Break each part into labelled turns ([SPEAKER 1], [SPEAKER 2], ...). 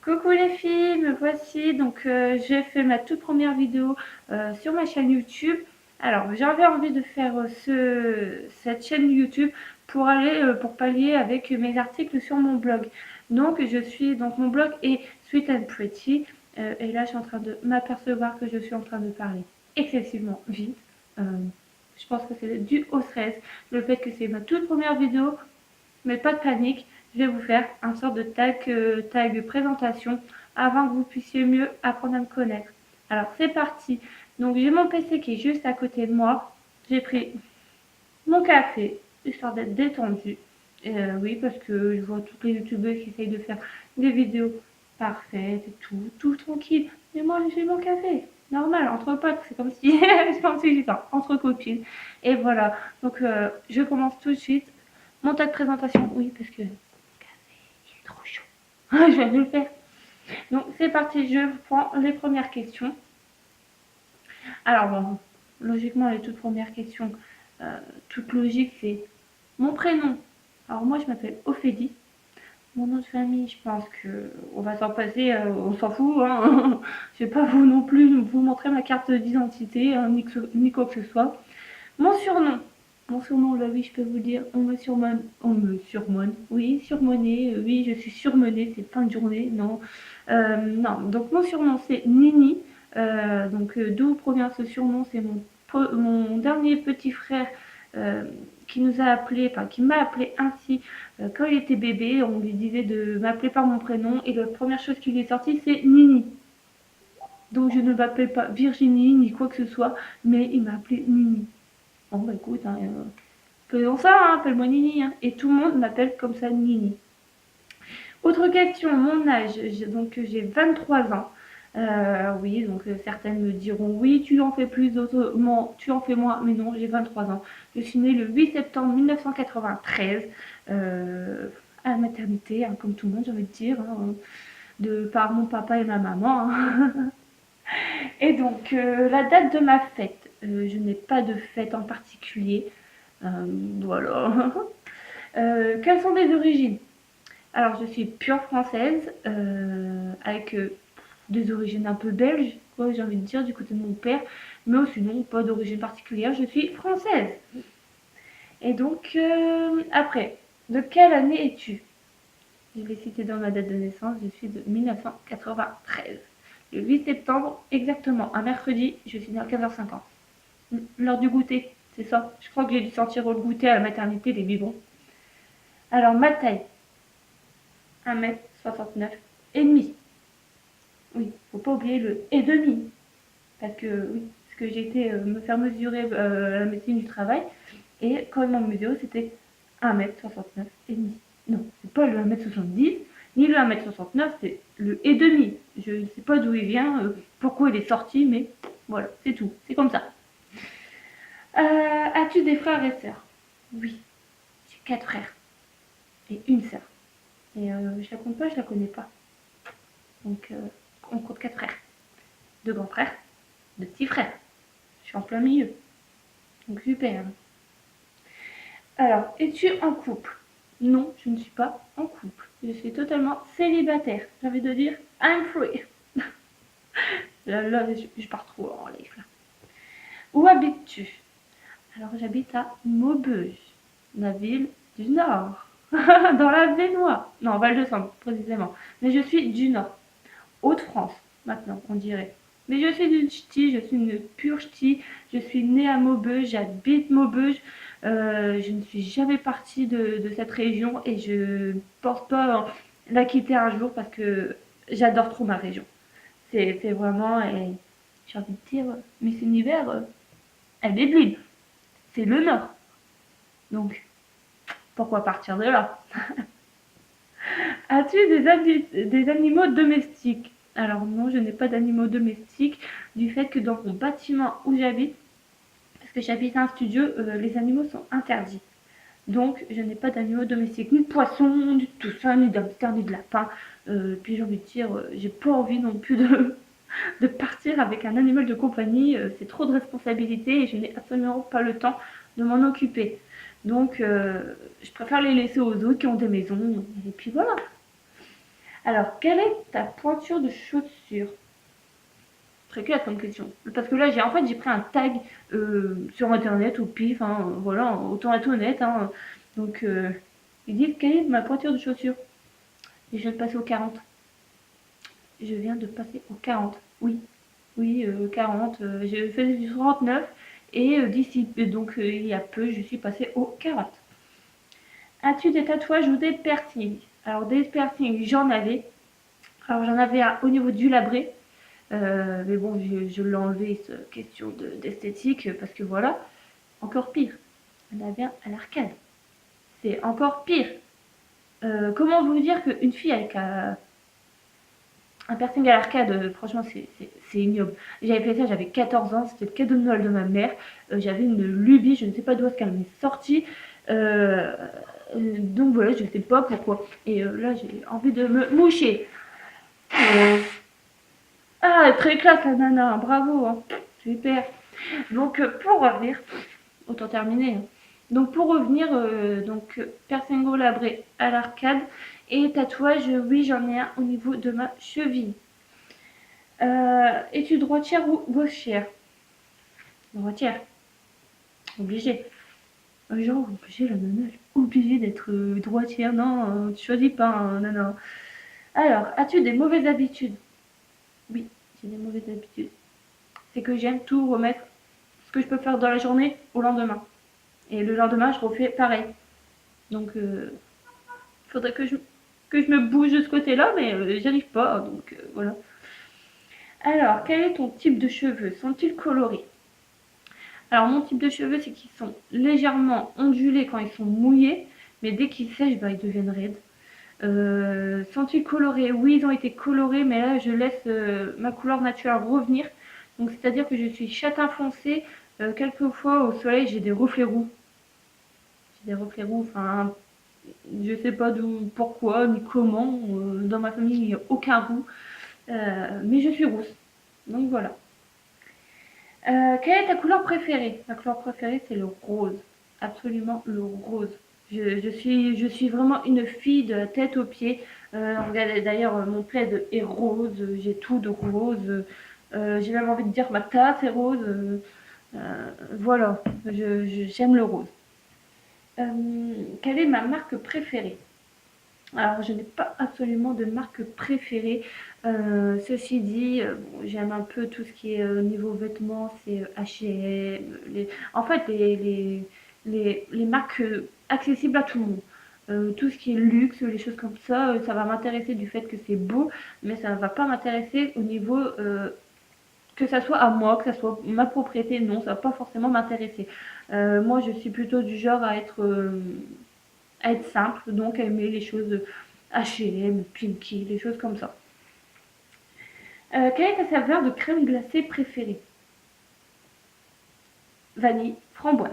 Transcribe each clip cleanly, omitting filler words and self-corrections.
[SPEAKER 1] Coucou les filles, me voici. Donc j'ai fait ma toute première vidéo sur ma chaîne YouTube. Alors j'avais envie de faire cette chaîne YouTube pour pour pallier avec mes articles sur mon blog. Donc mon blog est Sweet and Pretty. Et là je suis en train de m'apercevoir que je suis en train de parler excessivement vite. Euh, je pense que c'est dû au stress, le fait que c'est ma toute première vidéo. Mais pas de panique, je vais vous faire un sort de tag présentation avant que vous puissiez mieux apprendre à me connaître. Alors c'est parti. Donc j'ai mon PC qui est juste à côté de moi. J'ai pris mon café, histoire d'être détendue. Oui, parce que je vois toutes les youtubeuses qui essayent de faire des vidéos parfaites et tout tranquille. Mais moi j'ai mon café. Normal, entre potes, c'est comme si j'étais entre copines. Et voilà, donc je commence tout de suite. Mon tas de présentation, oui, parce que le café, il est trop chaud. Je viens de le faire. Donc c'est parti, je prends les premières questions. Alors bon, logiquement, les toutes premières questions, toute logique, c'est mon prénom. Alors moi, je m'appelle Ophélie. Mon nom de famille, je pense que on va s'en passer, on s'en fout. Hein. Je vais pas vous non plus vous montrer ma carte d'identité, hein, ni quoi que ce soit. Mon surnom. Mon surnom, là, oui, je peux vous dire, on me surmonne, oui, surmonné, oui, je suis surmenée, c'est fin de journée, non. Non, donc mon surnom, c'est Nini. D'où provient ce surnom? C'est mon dernier petit frère euh, qui nous a appelé, enfin, qui m'a appelé ainsi quand il était bébé. On lui disait de m'appeler par mon prénom et la première chose qui lui est sortie, c'est Nini. Donc je ne m'appelle pas Virginie ni quoi que ce soit, mais il m'a appelé Nini. Bon, bah écoute, hein, faisons ça, hein, appelle-moi Nini. Hein. Et tout le monde m'appelle comme ça Nini. Autre question, mon âge. J'ai 23 ans. Oui, donc certaines me diront oui, tu en fais plus, d'autres tu en fais moins, mais non, j'ai 23 ans. Je suis née le 8 septembre 1993 à la maternité, hein, comme tout le monde, j'ai envie de dire, hein, par mon papa et ma maman. Hein. Et donc, la date de ma fête, je n'ai pas de fête en particulier. Voilà. Quelles sont mes origines? Alors, je suis pure française, avec des origines un peu belges, quoi, j'ai envie de dire, du côté de mon père, mais sinon, pas d'origine particulière, je suis française. Et donc, après, de quelle année es-tu? Je l'ai cité dans ma date de naissance, je suis de 1993. Le 8 septembre, exactement, un mercredi, je suis née à 15h50. L'heure du goûter, c'est ça. Je crois que j'ai dû sortir le goûter à la maternité des biberons. Alors, ma taille, 1m69 et demi. Oui, faut pas oublier le et demi. Parce que, oui, parce que j'ai été me faire mesurer à la médecine du travail. Et quand ils m'ont mesuré, c'était 1m69 et demi. Non, c'est pas le 1m70, ni le 1m69, c'est le et demi. Je ne sais pas d'où il vient, pourquoi il est sorti, mais voilà, c'est tout. C'est comme ça. As-tu des frères et sœurs? Oui, j'ai 4 frères et une sœur. Et je la compte pas, je la connais pas. Donc on compte 4 frères. 2 grands frères, 2 petits frères. Je suis en plein milieu. Donc super. Alors, es-tu en couple? Non, je ne suis pas en couple. Je suis totalement célibataire. J'ai envie de dire I'm free. Là, je pars trop en live. Là. Où habites-tu? Alors, j'habite à Maubeuge, la ville du Nord. Dans la Vénois. Non, Val-de-Saône, précisément. Mais je suis du Nord. Haute-France, maintenant, on dirait. Mais je suis une ch'ti, je suis une pure ch'ti. Je suis née à Maubeuge, j'habite Maubeuge. Je ne suis jamais partie de cette région et je ne pense pas la quitter un jour parce que j'adore trop ma région. C'est vraiment, j'ai envie de dire, Miss Univers, elle est de l'île. C'est le Nord. Donc, pourquoi partir de là? As-tu des animaux domestiques? Alors non, je n'ai pas d'animaux domestiques du fait que dans mon bâtiment où j'habite, parce que j'habite un studio, les animaux sont interdits. Donc je n'ai pas d'animaux domestiques, ni de poissons, ni de tout ça, ni d'hamster, ni de lapin. Puis j'ai envie de dire, j'ai pas envie non plus de partir avec un animal de compagnie, c'est trop de responsabilité et je n'ai absolument pas le temps de m'en occuper. Donc je préfère les laisser aux autres qui ont des maisons, et puis voilà. Alors, quelle est ta pointure de chaussure? Très clair comme question. Parce que là, j'ai pris un tag sur internet au pif, hein, voilà, autant être honnête. Hein. Donc, ils disent quelle est ma pointure de chaussure? Et je viens de passer au 40. Je viens de passer au 40. Oui, oui, 40. Je faisais du 39 et d'ici, donc il y a peu, je suis passée au 40. As-tu des tatouages ou des piercings? Alors, des piercings, j'en avais. Alors, j'en avais un au niveau du labret. Mais bon, je l'ai enlevé, cette question d'esthétique, parce que voilà, encore pire. On a bien à l'arcade. C'est encore pire. Comment vous dire qu'une fille avec un piercing à l'arcade, franchement, c'est ignoble. J'avais fait ça, j'avais 14 ans, c'était le cadeau de Noël de ma mère. J'avais une lubie, je ne sais pas d'où est-ce qu'elle m'est sortie. Donc voilà, je ne sais pas pourquoi. Et là, j'ai envie de me moucher. Ah, très classe la nana, bravo, hein. Super. Donc pour revenir, autant terminer. Hein. Donc pour revenir, piercing au labré à l'arcade et tatouage, oui j'en ai un au niveau de ma cheville. Es-tu droitière ou gauchère? Droitière, obligé. Genre obligé la nana, elle est obligée d'être droitière. Non, tu choisis pas, hein, non non. Alors, as-tu des mauvaises habitudes? Oui, j'ai des mauvaises habitudes. C'est que j'aime tout remettre ce que je peux faire dans la journée au lendemain. Et le lendemain, je refais pareil. Donc, il faudrait que je me bouge de ce côté-là, mais j'arrive pas. Donc, voilà. Alors, quel est ton type de cheveux? Sont-ils colorés? Alors, mon type de cheveux, c'est qu'ils sont légèrement ondulés quand ils sont mouillés, mais dès qu'ils sèchent, bah, ils deviennent raides. Sont-ils colorés? Oui, ils ont été colorés, mais là, je laisse ma couleur naturelle revenir. Donc, c'est-à-dire que je suis châtain foncé. Quelquefois, au soleil, j'ai des reflets roux. J'ai des reflets roux, enfin, je sais pas d'où, pourquoi, ni comment. Dans ma famille, il n'y a aucun roux. Mais je suis rousse. Donc voilà. Quelle est ta couleur préférée? Ma couleur préférée, c'est le rose. Absolument le rose. Je suis vraiment une fille de la tête aux pieds. Regardez, d'ailleurs, mon plaid est rose. J'ai tout de rose. J'ai même envie de dire ma tasse est rose. Voilà, j'aime le rose. Quelle est ma marque préférée? Alors, je n'ai pas absolument de marque préférée. Ceci dit, bon, j'aime un peu tout ce qui est niveau vêtements, c'est H&M. En fait, les marques accessibles à tout le monde. Tout ce qui est luxe, les choses comme ça va m'intéresser du fait que c'est beau, mais ça ne va pas m'intéresser au niveau que ça soit à moi, que ça soit ma propriété. Non, ça va pas forcément m'intéresser. Moi, je suis plutôt du genre à être simple, donc à aimer les choses H&M, Pinky, des choses comme ça. Quelle est ta saveur de crème glacée préférée? Vanille, framboise.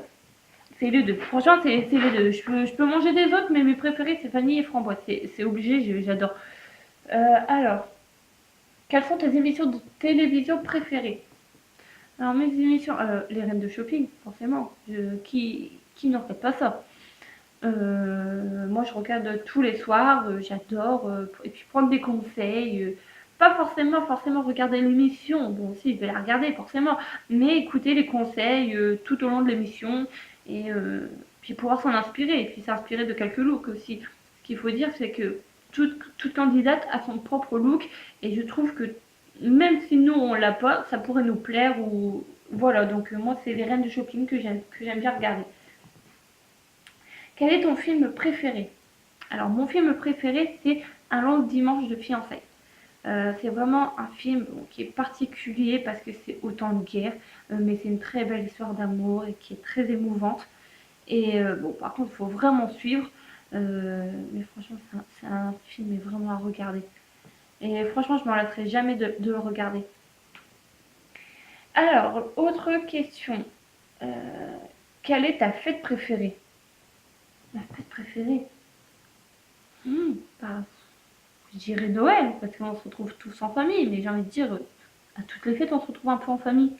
[SPEAKER 1] C'est les deux. Franchement, c'est les deux. Je peux manger des autres, mais mes préférés, c'est vanille et framboise. C'est obligé, j'adore. Alors, quelles sont tes émissions de télévision préférées? Alors, mes émissions, les reines de shopping, forcément. Qui n'en fait pas ça? Moi, je regarde tous les soirs, j'adore. Et puis prendre des conseils. Pas forcément regarder l'émission. Bon, si, je vais la regarder forcément. Mais écouter les conseils tout au long de l'émission. Et puis pouvoir s'en inspirer. Et puis s'inspirer de quelques looks aussi. Ce qu'il faut dire, c'est que toute candidate a son propre look. Et je trouve que même si nous, on l'a pas, ça pourrait nous plaire. Ou voilà, donc moi, c'est les reines de shopping que j'aime bien regarder. Quel est ton film préféré? Alors, mon film préféré, c'est Un long dimanche de fiançailles. C'est vraiment un film bon, qui est particulier parce que c'est autant de guerre, mais c'est une très belle histoire d'amour et qui est très émouvante. Et bon, par contre, il faut vraiment suivre. Mais franchement, c'est un film vraiment à regarder. Et franchement, je ne m'en lasserai jamais de le regarder. Alors, autre question. Euh, Quelle est ta fête préférée? Ma fête préférée? Bah, je dirais Noël, parce qu'on se retrouve tous en famille, mais j'ai envie de dire, à toutes les fêtes, on se retrouve un peu en famille.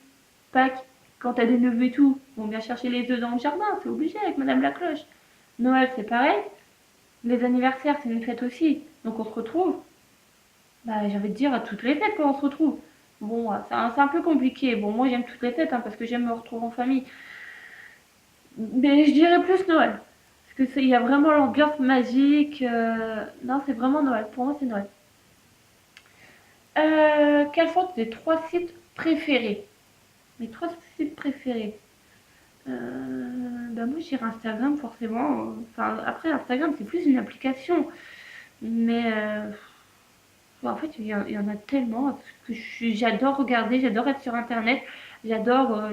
[SPEAKER 1] Pâques, quand t'as des neveux et tout, on vient chercher les œufs dans le jardin, c'est obligé avec Madame la Cloche. Noël, c'est pareil. Les anniversaires, c'est une fête aussi, donc on se retrouve. Bah, j'ai envie de dire à toutes les fêtes quand on se retrouve. Bon, c'est un peu compliqué. Bon, moi j'aime toutes les fêtes hein, parce que j'aime me retrouver en famille. Mais je dirais plus Noël. Parce que il y a vraiment l'ambiance magique. Non, c'est vraiment Noël. Pour moi, c'est Noël. Quels sont tes trois sites préférés? Mes trois sites préférés. Bah moi, je dirais Instagram, forcément. Enfin, après, Instagram, c'est plus une application. Mais en fait, il y en a tellement que j'adore regarder, j'adore être sur Internet, j'adore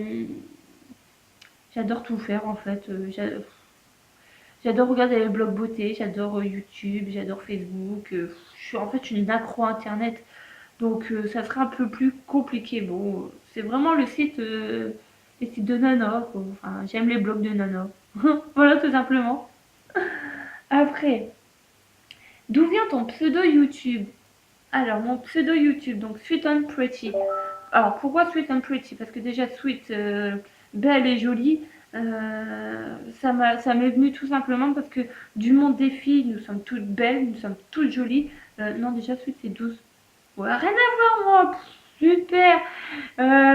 [SPEAKER 1] j'adore tout faire en fait. J'adore regarder les blogs beauté, j'adore YouTube, j'adore Facebook. En fait, je suis une accro Internet, donc ça sera un peu plus compliqué. Bon, c'est vraiment les sites de Nana, quoi. Enfin, j'aime les blogs de Nana. Voilà, tout simplement. Après, d'où vient ton pseudo YouTube? Alors, mon pseudo YouTube, donc Sweet and Pretty. Alors, pourquoi Sweet and Pretty? Parce que déjà, Sweet, belle et jolie, ça m'est venu tout simplement parce que du monde des filles, nous sommes toutes belles, nous sommes toutes jolies. Non, déjà, Sweet, c'est douce. Ouais, rien à voir, moi. Super.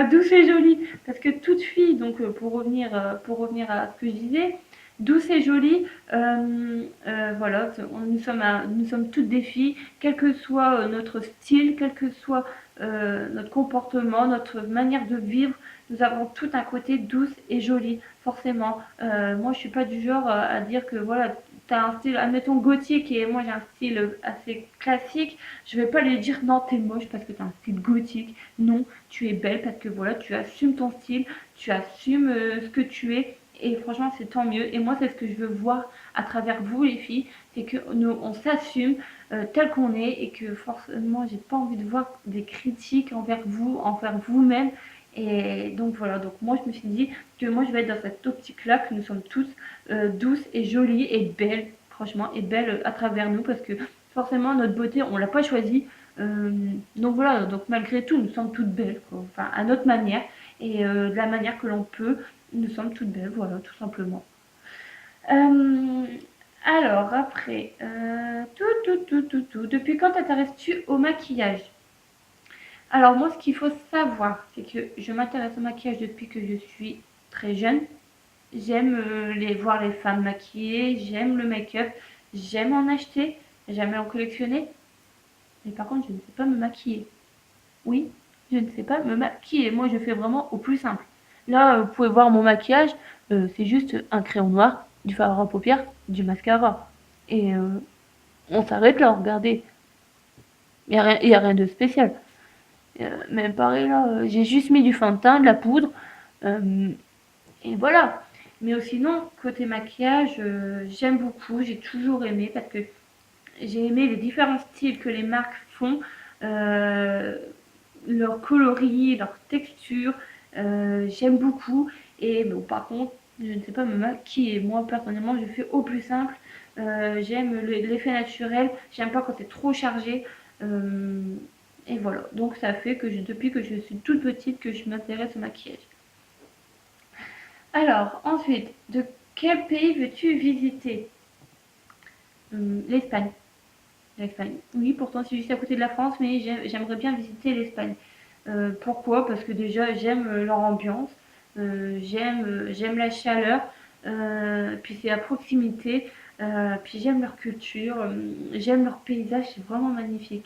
[SPEAKER 1] Douce et jolie. Parce que toute fille, donc pour revenir à ce que je disais, douce et jolie, voilà, nous sommes toutes des filles, quel que soit notre style, quel que soit notre comportement, notre manière de vivre, nous avons tout un côté douce et jolie, forcément. Moi, je suis pas du genre à dire que voilà, tu as un style, admettons, gothique et moi j'ai un style assez classique. Je vais pas lui dire non, t'es moche parce que tu as un style gothique. Non, tu es belle parce que voilà, tu assumes ton style, tu assumes ce que tu es. Et franchement, c'est tant mieux. Et moi, c'est ce que je veux voir à travers vous, les filles, c'est que nous, on s'assume tel qu'on est et que forcément, j'ai pas envie de voir des critiques envers vous, envers vous-même. Et donc voilà, donc moi je me suis dit que moi je vais être dans cette optique-là, que nous sommes tous douces et jolies et belles, franchement, et belles à travers nous, parce que forcément notre beauté, on l'a pas choisie. Euh, donc voilà, donc malgré tout, nous sommes toutes belles, quoi. Enfin à notre manière et de la manière que l'on peut, nous sommes toutes belles, voilà, tout simplement. Euh, alors après, depuis quand t'intéresses-tu au maquillage? Alors moi, ce qu'il faut savoir, c'est que je m'intéresse au maquillage depuis que je suis très jeune. J'aime voir les femmes maquillées, j'aime le make-up, j'aime en acheter, j'aime en collectionner. Mais par contre, je ne sais pas me maquiller. Oui, je ne sais pas me maquiller. Moi, je fais vraiment au plus simple. Là, vous pouvez voir mon maquillage. C'est juste un crayon noir, du fard à paupières, du mascara. Et on s'arrête là, regardez. Il y a rien de spécial. Même pareil là, j'ai juste mis du fond de teint, de la poudre. euh, et voilà. Mais sinon, côté maquillage, j'aime beaucoup. J'ai toujours aimé parce que j'ai aimé les différents styles que les marques font. Euh, Leur coloris, leur texture, j'aime beaucoup. Et bon, par contre, je ne sais pas me maquiller. Moi, personnellement, je fais au plus simple. J'aime l'effet naturel. J'aime pas quand c'est trop chargé. Euh, et voilà. Donc, ça fait que depuis que je suis toute petite, que je m'intéresse au maquillage. Alors, ensuite, de quel pays veux-tu visiter? L'Espagne. L'Espagne. Oui, pourtant c'est juste à côté de la France, mais j'aimerais bien visiter l'Espagne. Pourquoi? Parce que déjà j'aime leur ambiance, j'aime la chaleur, puis c'est à proximité, puis j'aime leur culture, j'aime leur paysage, c'est vraiment magnifique.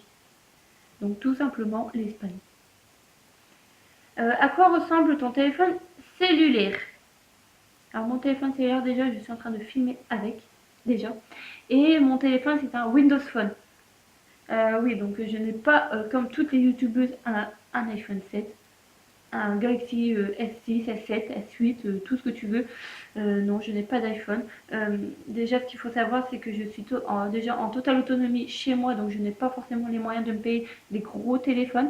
[SPEAKER 1] Donc tout simplement l'Espagne. À quoi ressemble ton téléphone cellulaire? Alors mon téléphone cellulaire déjà je suis en train de filmer avec déjà. Et mon téléphone c'est un Windows Phone. Oui, donc je n'ai pas, comme toutes les youtubeuses, un iPhone 7, un Galaxy S6, S7, S8, tout ce que tu veux. Non, je n'ai pas d'iPhone. Déjà, ce qu'il faut savoir, c'est que je suis déjà en totale autonomie chez moi, donc je n'ai pas forcément les moyens de me payer des gros téléphones.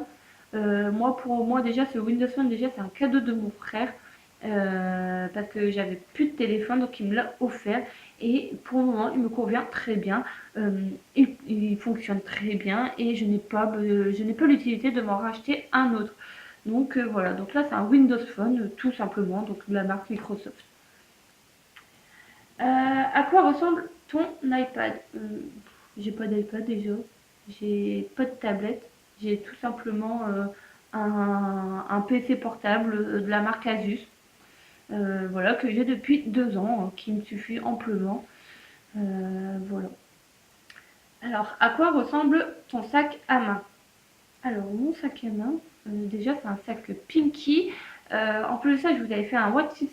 [SPEAKER 1] Moi, pour moi, déjà, ce Windows Phone, déjà, c'est un cadeau de mon frère. Parce que j'avais plus de téléphone, donc il me l'a offert. Et pour le moment, il me convient très bien. Il fonctionne très bien et je n'ai pas l'utilité de m'en racheter un autre. Donc voilà, donc là c'est un Windows Phone tout simplement, donc de la marque Microsoft. À quoi ressemble ton iPad? J'ai pas d'iPad déjà. j'ai pas de tablette, j'ai tout simplement un PC portable de la marque Asus. Voilà, que j'ai depuis 2 ans, qui me suffit amplement. Voilà. Alors, à quoi ressemble ton sac à main? Alors, mon sac à main, déjà, c'est un sac Pinky. En plus de ça, je vous avais fait un What is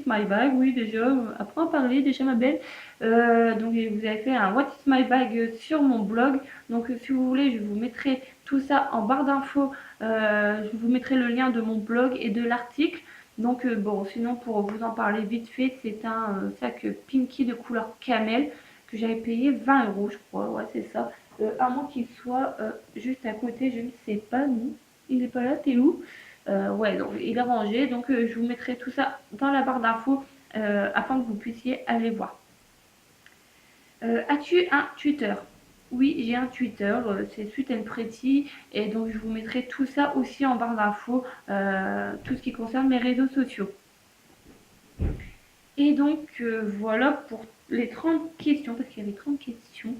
[SPEAKER 1] my bag? Oui, déjà, après en parler, déjà, ma belle. Donc, je vous avez fait un What is my bag sur mon blog. Donc, si vous voulez, je vous mettrai tout ça en barre d'infos. Je vous mettrai le lien de mon blog et de l'article. Donc, bon, sinon, pour vous en parler vite fait, c'est un sac Pinky de couleur camel que j'avais payé 20 € je crois. Ouais, c'est ça. À moins qu'il soit juste à côté, je ne sais pas, non. Il n'est pas là, t'es où? Ouais, donc il est rangé, donc je vous mettrai tout ça dans la barre d'infos afin que vous puissiez aller voir. As-tu un Twitter? Oui, j'ai un Twitter, c'est Sweet and Pretty, et donc je vous mettrai tout ça aussi en barre d'infos, tout ce qui concerne mes réseaux sociaux. Et donc voilà pour les 30 questions, parce qu'il y avait 30 questions.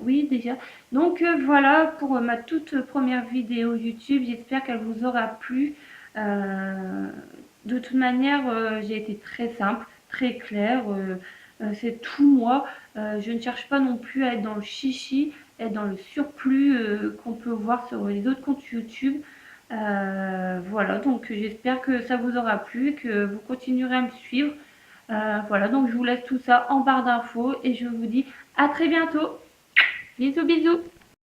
[SPEAKER 1] Oui, déjà. Donc voilà pour ma toute première vidéo YouTube. J'espère qu'elle vous aura plu. De toute manière, j'ai été très simple, très claire. C'est tout moi. Je ne cherche pas non plus à être dans le chichi, être dans le surplus qu'on peut voir sur les autres comptes YouTube. Voilà, donc j'espère que ça vous aura plu, que vous continuerez à me suivre. Voilà, donc je vous laisse tout ça en barre d'infos et je vous dis à très bientôt. Bisous, bisous.